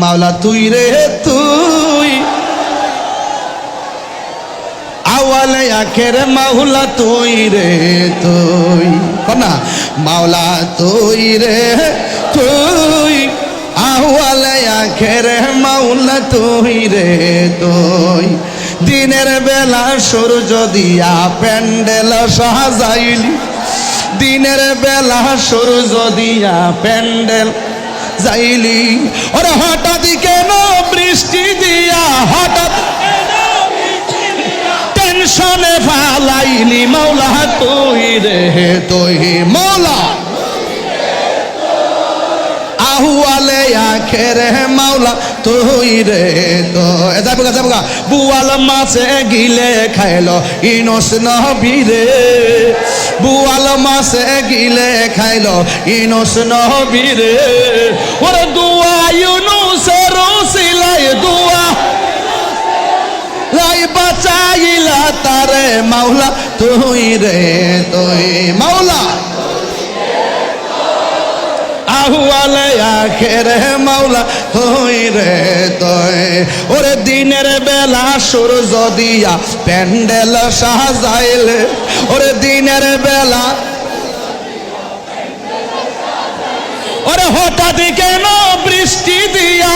মাওলা তুই রে তুই, আওয়ালে আখের মাওলা তুই রে তুই, না মাওলা তুই রে তুই, আওয়ালে আখের মাওলা তুই রে তুই। দিনের বেলা সূর্য দিয়া প্যান্ডেল সাজাইলি, দিনের বেলা সূর্য দিয়া প্যান্ডেল যাইলি, ওরে হঠাৎ কেন বৃষ্টি দিয়া, হঠাৎ টেনশনে ফালাইলি মাওলা তুই রে তুই, মাওলা আহওয়ালে আখের মাওলা তুই রে তুই। যাবগা যাবগা বুয়াল মাছে গিলে খাইলো ইনস নবী রে, বুয়াল মাছে গিলে খাইলো ইনস নবী রে, ওরে দুয়া ইউনুসের উসিলায় দুয়া লাই বাঁচাইলা তারে মাওলা তুই রে তুই, মাওলা আহওয়ালে আখের মাওলা তুই রে তুই। ওরে দিনের বেলা সূর্য দিয়া প্যান্ডেল সাজাইলে, ওরে দিনের বেলা ওরে হঠাৎ কেন বৃষ্টি দিয়া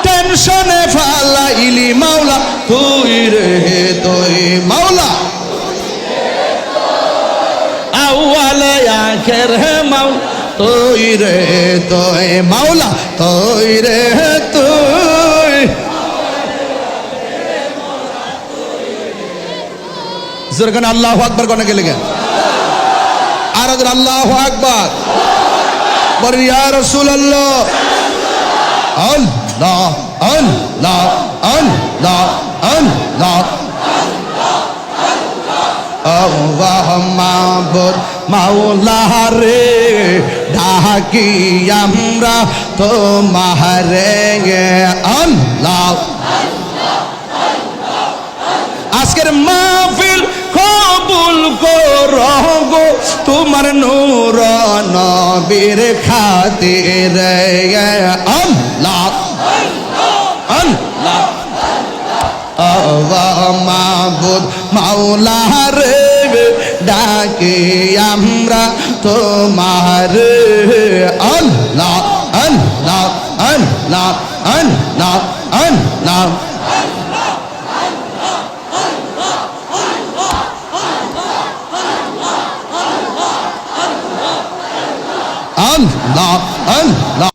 টেনশনে ফালাইলি মাওলা তুই রে তুই, মাওলা আউয়ালে আখের মাওলা তুই রে তুই, মাওলা তুই রে তুই। যেরকম আল্লাহু আকবার কোনে গেলে গেন, আর আল্লাহু আকবার বলি ইয়া রাসূলুল্লাহ, আল্লাহ আল্লাহ আল্লাহ আল্লাহ, আল্লাহ মাবুদ মাওলা রে ডাকি আমরা তোমারে, আল্লাহ আজকের মাহফিল কবুল করো গো তোমার নূর নবীর খাতিরে, আল্লাহ আল্লাহ আল্লাহ মাবুদ মাওলা রে ডাকি আমরা তোমার, আল্লাহ আল্লাহ আল্লাহ আল্লাহ আল্লাহ আল্লাহ আল্লাহ।